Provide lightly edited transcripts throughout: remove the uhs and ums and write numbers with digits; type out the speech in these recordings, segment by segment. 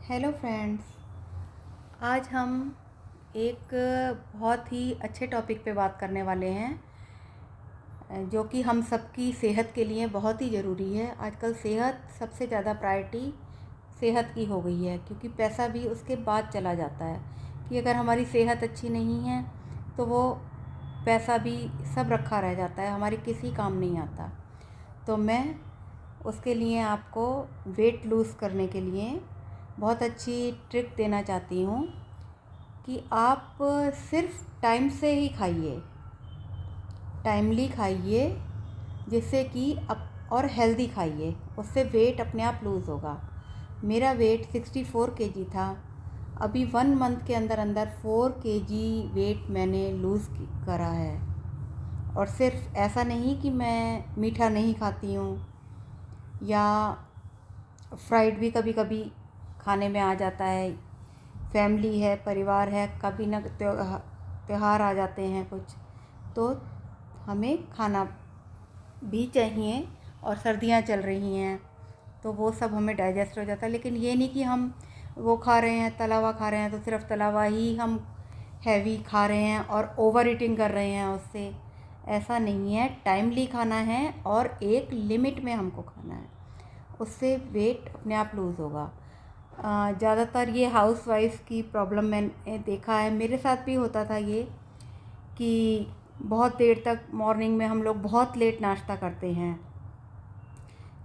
Hello friends. आज हम एक बहुत ही अच्छे टॉपिक पे बात करने वाले हैं जो कि हम सबकी सेहत के लिए बहुत ही ज़रूरी है। आजकल सेहत सबसे ज़्यादा प्रायोरिटी सेहत की हो गई है, क्योंकि पैसा भी उसके बाद चला जाता है कि अगर हमारी सेहत अच्छी नहीं है तो वो पैसा भी सब रखा रह जाता है, हमारे किसी काम नहीं आता। तो मैं उसके लिए आपको वेट लूज़ करने के लिए बहुत अच्छी ट्रिक देना चाहती हूँ कि आप सिर्फ टाइम से ही खाइए, टाइमली खाइए, जिससे कि और हेल्दी खाइए, उससे वेट अपने आप लूज़ होगा। मेरा वेट 64 केजी था। अभी 1 मंथ के अंदर अंदर 4 केजी वेट मैंने लूज़ करा है। और सिर्फ ऐसा नहीं कि मैं मीठा नहीं खाती हूँ या फ्राइड भी कभी कभी खाने में आ जाता है। फैमिली है, परिवार है, कभी ना त्योहार आ जाते हैं कुछ, तो हमें खाना भी चाहिए। और सर्दियाँ चल रही हैं तो वो सब हमें डाइजेस्ट हो जाता है। लेकिन ये नहीं कि हम वो खा रहे हैं, तला हुआ खा रहे हैं तो सिर्फ तला हुआ ही हम हैवी खा रहे हैं और ओवर ईटिंग कर रहे हैं उससे। ऐसा नहीं है, टाइमली खाना है और एक लिमिट में हमको खाना है, उससे वेट अपने आप लूज़ होगा। ज़्यादातर ये हाउसवाइफ की प्रॉब्लम मैंने देखा है, मेरे साथ भी होता था ये, कि बहुत देर तक मॉर्निंग में हम लोग बहुत लेट नाश्ता करते हैं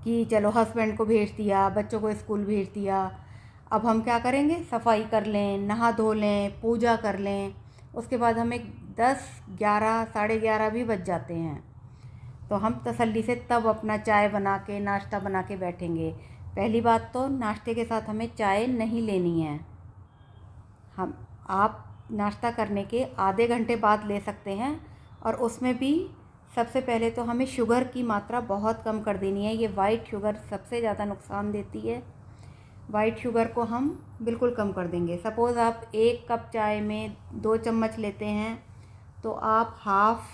कि चलो हस्बैंड को भेज दिया, बच्चों को स्कूल भेज दिया, अब हम क्या करेंगे, सफाई कर लें, नहा धो लें, पूजा कर लें। उसके बाद हमें 10, 11, साढ़े 11 भी बज जाते हैं। तो हम तसल्ली से तब अपना चाय बना के, नाश्ता बना के बैठेंगे। पहली बात तो नाश्ते के साथ हमें चाय नहीं लेनी है। हम आप नाश्ता करने के आधे घंटे बाद ले सकते हैं, और उसमें भी सबसे पहले तो हमें शुगर की मात्रा बहुत कम कर देनी है। ये वाइट शुगर सबसे ज़्यादा नुकसान देती है। वाइट शुगर को हम बिल्कुल कम कर देंगे। सपोज़ आप 1 कप चाय में 2 चम्मच लेते हैं तो आप हाफ़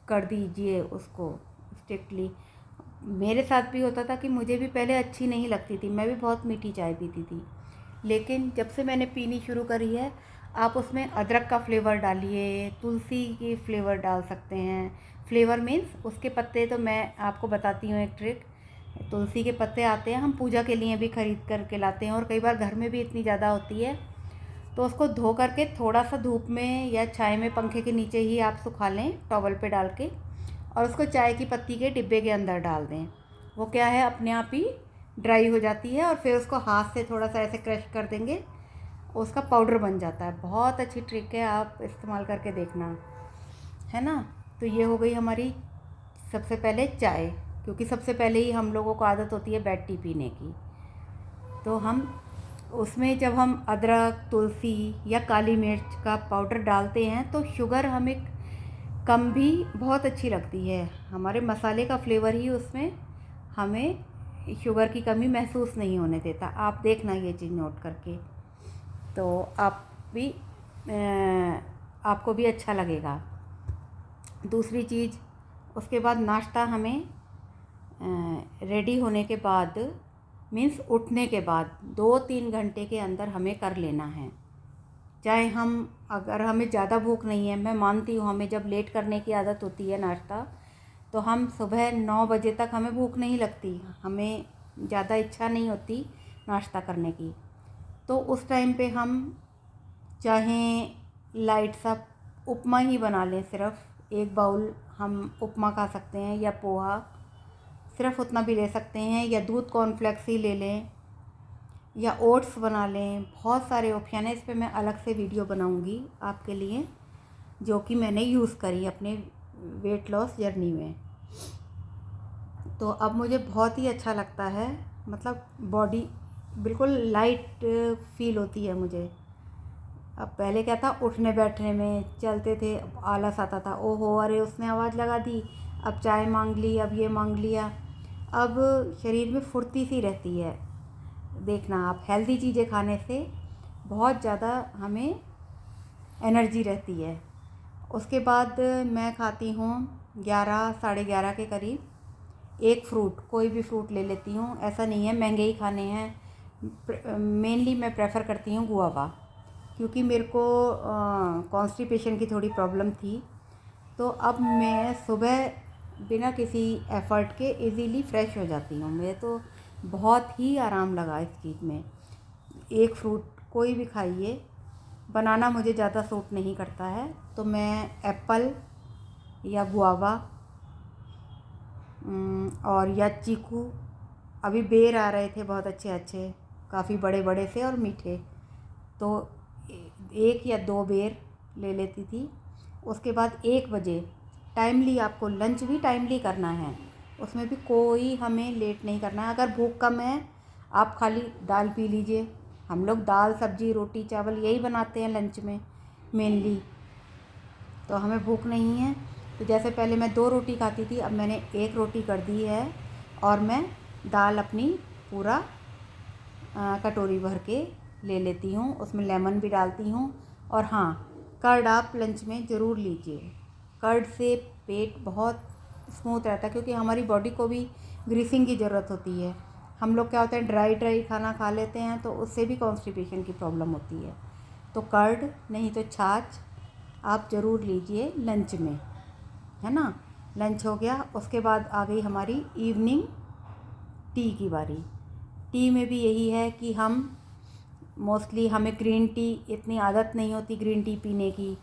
कर दीजिए उसको स्ट्रिक्टली। मेरे साथ भी होता था कि मुझे भी पहले अच्छी नहीं लगती थी, मैं भी बहुत मीठी चाय पीती थी। लेकिन जब से मैंने पीनी शुरू करी है, आप उसमें अदरक का फ्लेवर डालिए, तुलसी की फ्लेवर डाल सकते हैं। फ्लेवर मीन्स उसके पत्ते, तो मैं आपको बताती हूँ एक ट्रिक। तुलसी के पत्ते आते हैं, हम पूजा के लिए भी ख़रीद कर के लाते हैं, और कई बार घर में भी इतनी ज़्यादा होती है तो उसको धो करके थोड़ा सा धूप में या छाया में पंखे के नीचे ही आप सुखा लें टॉवल पे डाल के, और उसको चाय की पत्ती के डिब्बे के अंदर डाल दें। वो क्या है, अपने आप ही ड्राई हो जाती है, और फिर उसको हाथ से थोड़ा सा ऐसे क्रश कर देंगे, उसका पाउडर बन जाता है। बहुत अच्छी ट्रिक है, आप इस्तेमाल करके देखना, है ना। तो ये हो गई हमारी सबसे पहले चाय, क्योंकि सबसे पहले ही हम लोगों को आदत होती है बेड टी पीने की। तो हम उसमें जब हम अदरक, तुलसी या काली मिर्च का पाउडर डालते हैं तो शुगर हमें कम भी बहुत अच्छी लगती है। हमारे मसाले का फ्लेवर ही उसमें हमें शुगर की कमी महसूस नहीं होने देता। आप देखना ये चीज़ नोट करके, तो आप भी आपको भी अच्छा लगेगा। दूसरी चीज़, उसके बाद नाश्ता हमें रेडी होने के बाद, मीन्स उठने के बाद 2-3 घंटे के अंदर हमें कर लेना है। चाहे हम, अगर हमें ज़्यादा भूख नहीं है, मैं मानती हूँ हमें जब लेट करने की आदत होती है नाश्ता, तो हम सुबह 9 बजे तक हमें भूख नहीं लगती, हमें ज़्यादा इच्छा नहीं होती नाश्ता करने की। तो उस टाइम पे हम चाहे लाइट सा उपमा ही बना लें, सिर्फ 1 बाउल हम उपमा खा सकते हैं, या पोहा, सिर्फ उतना भी ले सकते हैं, या दूध कॉर्नफ्लेक्स ही ले लें, या ओट्स बना लें। बहुत सारे ऑप्शन है, इस पे मैं अलग से वीडियो बनाऊंगी आपके लिए, जो कि मैंने यूज़ करी अपने वेट लॉस जर्नी में। तो अब मुझे बहुत ही अच्छा लगता है, मतलब बॉडी बिल्कुल लाइट फील होती है मुझे। अब पहले क्या था, उठने बैठने में चलते थे, आलस आता था, ओहो अरे उसने आवाज़ लगा दी, अब चाय मांग ली, अब ये मांग लिया। अब शरीर में फुर्ती सी रहती है। देखना आप, हेल्दी चीज़ें खाने से बहुत ज़्यादा हमें एनर्जी रहती है। उसके बाद मैं खाती हूँ 11, साढ़े 11 के करीब एक फ्रूट, कोई भी फ्रूट ले लेती हूँ। ऐसा नहीं है महंगे ही खाने हैं, मेनली मैं प्रेफर करती हूँ गुआवा, क्योंकि मेरे को कॉन्स्टिपेशन की थोड़ी प्रॉब्लम थी। तो अब मैं सुबह बिना किसी एफ़र्ट के इजीली फ्रेश हो जाती हूँ। मुझे तो बहुत ही आराम लगा इस चीज़ में। एक फ्रूट कोई भी खाइए, बनाना मुझे ज़्यादा सूट नहीं करता है, तो मैं एप्पल या गुआवा और या चीकू, अभी बेर आ रहे थे बहुत अच्छे अच्छे, काफ़ी बड़े बड़े से और मीठे, तो एक या दो बेर ले लेती थी। उसके बाद 1 बजे टाइमली, आपको लंच भी टाइमली करना है, उसमें भी कोई हमें लेट नहीं करना है। अगर भूख कम है, आप खाली दाल पी लीजिए। हम लोग दाल सब्जी रोटी चावल यही बनाते हैं लंच में मेनली, तो हमें भूख नहीं है। तो जैसे पहले मैं 2 रोटी खाती थी, अब मैंने 1 रोटी कर दी है, और मैं दाल अपनी पूरा कटोरी भर के ले लेती हूँ, उसमें लेमन भी डालती हूँ। और हाँ, कर्ड आप लंच में ज़रूर लीजिए। कर्ड से पेट बहुत स्मूथ रहता है, क्योंकि हमारी बॉडी को भी ग्रीसिंग की ज़रूरत होती है। हम लोग क्या होता है, ड्राई खाना खा लेते हैं, तो उससे भी कॉन्स्टिपेशन की प्रॉब्लम होती है। तो कर्ड नहीं तो छाछ आप ज़रूर लीजिए लंच में, है ना। लंच हो गया, उसके बाद आ गई हमारी इवनिंग टी की बारी। टी में भी यही है कि हम मोस्टली, हमें ग्रीन टी इतनी आदत नहीं होती ग्रीन टी पीने की,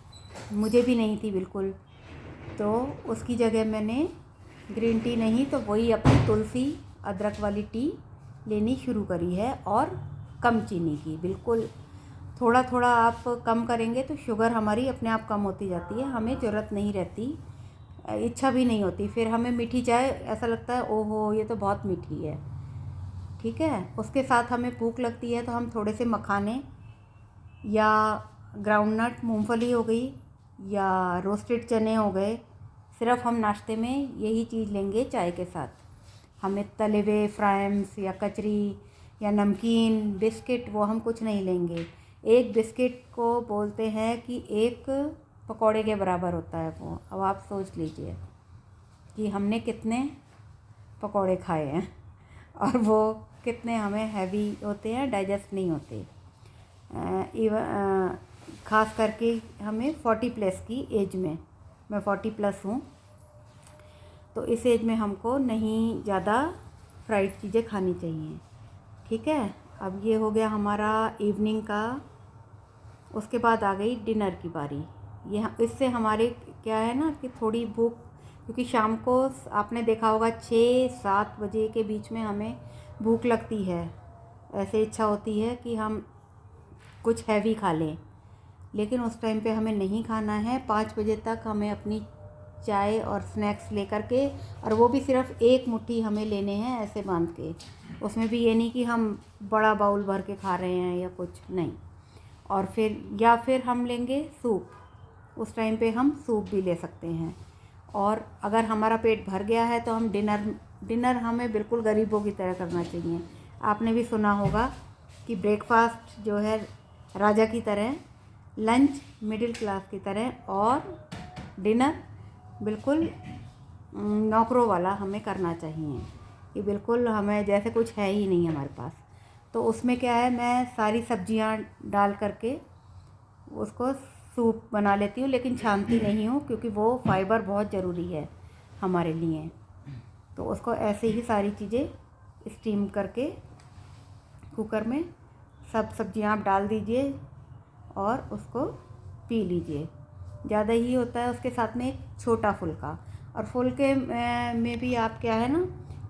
मुझे भी नहीं थी बिल्कुल। तो उसकी जगह मैंने ग्रीन टी नहीं तो वही अपनी तुलसी अदरक वाली टी लेनी शुरू करी है, और कम चीनी की, बिल्कुल थोड़ा थोड़ा आप कम करेंगे तो शुगर हमारी अपने आप कम होती जाती है, हमें ज़रूरत नहीं रहती, इच्छा भी नहीं होती। फिर हमें मीठी चाय ऐसा लगता है ओहो ये तो बहुत मीठी है, ठीक है। उसके साथ हमें भूख लगती है तो हम थोड़े से मखाने या ग्राउंडनट मूंगफली हो गई या रोस्टेड चने हो गए, सिर्फ हम नाश्ते में यही चीज़ लेंगे चाय के साथ। हमें तले हुए फ्राइम्स या कचरी या नमकीन बिस्किट वो हम कुछ नहीं लेंगे। एक बिस्किट को बोलते हैं कि एक पकौड़े के बराबर होता है वो। अब आप सोच लीजिए कि हमने कितने पकौड़े खाए हैं, और वो कितने हमें हैवी होते हैं, डाइजेस्ट नहीं होते। ख़ास करके हमें 40 प्लस की एज में, मैं 40 प्लस हूँ, तो इस एज में हमको नहीं ज़्यादा फ्राइड चीज़ें खानी चाहिए, ठीक है। अब ये हो गया हमारा इवनिंग का। उसके बाद आ गई डिनर की बारी। ये इससे हमारे क्या है ना कि थोड़ी भूख, क्योंकि शाम को आपने देखा होगा 6-7 बजे के बीच में हमें भूख लगती है, ऐसे इच्छा होती है कि हम कुछ हैवी खा लें, लेकिन उस टाइम पे हमें नहीं खाना है। 5 बजे तक हमें अपनी चाय और स्नैक्स लेकर के, और वो भी सिर्फ एक मुट्ठी हमें लेने हैं ऐसे बांध के, उसमें भी ये नहीं कि हम बड़ा बाउल भर के खा रहे हैं या कुछ नहीं। और फिर हम लेंगे सूप, उस टाइम पे हम सूप भी ले सकते हैं। और अगर हमारा पेट भर गया है तो हम डिनर हमें बिल्कुल गरीबों की तरह करना चाहिए। आपने भी सुना होगा कि ब्रेकफास्ट जो है राजा की तरह, लंच मिडिल क्लास की तरह, और डिनर बिल्कुल नौकरों वाला हमें करना चाहिए। ये बिल्कुल हमें जैसे कुछ है ही नहीं हमारे पास। तो उसमें क्या है, मैं सारी सब्जियां डाल करके उसको सूप बना लेती हूँ, लेकिन छानती नहीं हूँ, क्योंकि वो फाइबर बहुत ज़रूरी है हमारे लिए। तो उसको ऐसे ही सारी चीज़ें स्टीम करके कुकर में सब सब्जियां आप डाल दीजिए और उसको पी लीजिए। ज़्यादा ही होता है। उसके साथ में एक छोटा फुल्का, और फुल्के में भी आप क्या है ना,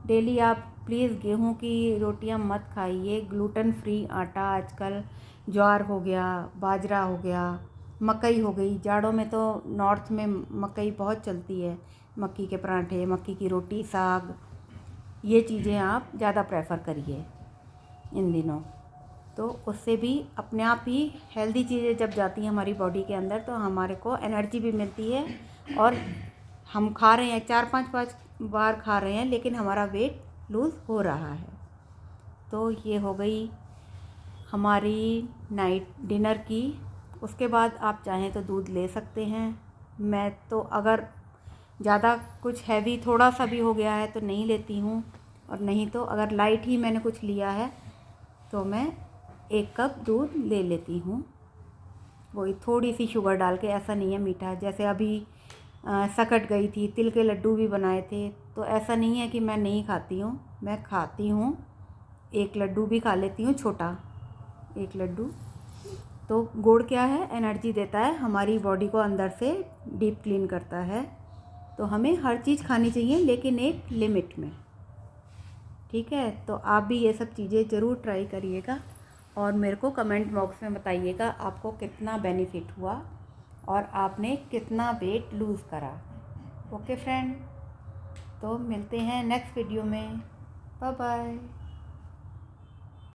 डेली आप प्लीज़ गेहूं की रोटियां मत खाइए। ग्लूटेन फ्री आटा आजकल, ज्वार हो गया, बाजरा हो गया, मकई हो गई। जाड़ों में तो नॉर्थ में मकई बहुत चलती है, मक्की के पराठे, मक्की की रोटी, साग, ये चीज़ें आप ज़्यादा प्रेफर करिए इन दिनों। तो उससे भी अपने आप ही हेल्दी चीज़ें जब जाती हैं हमारी बॉडी के अंदर, तो हमारे को एनर्जी भी मिलती है। और हम खा रहे हैं 4-5 बार खा रहे हैं, लेकिन हमारा वेट लूज़ हो रहा है। तो ये हो गई हमारी नाइट डिनर की। उसके बाद आप चाहें तो दूध ले सकते हैं। मैं तो अगर ज़्यादा कुछ हैवी थोड़ा सा भी हो गया है तो नहीं लेती हूँ, और नहीं तो अगर लाइट ही मैंने कुछ लिया है तो मैं 1 कप दूध ले लेती हूँ। वही थोड़ी सी शुगर डाल के, ऐसा नहीं है मीठा। जैसे अभी सकट गई थी, तिल के लड्डू भी बनाए थे, तो ऐसा नहीं है कि मैं नहीं खाती हूँ, मैं खाती हूँ। 1 लड्डू भी खा लेती हूँ, छोटा 1 लड्डू। तो गुड़ क्या है, एनर्जी देता है, हमारी बॉडी को अंदर से डीप क्लीन करता है। तो हमें हर चीज़ खानी चाहिए, लेकिन एक लिमिट में। ठीक है, तो आप भी ये सब चीज़ें ज़रूर ट्राई करिएगा और मेरे को कमेंट बॉक्स में बताइएगा आपको कितना बेनिफिट हुआ और आपने कितना वेट लूज़ करा। ओके फ्रेंड, तो मिलते हैं नेक्स्ट वीडियो में। Bye bye.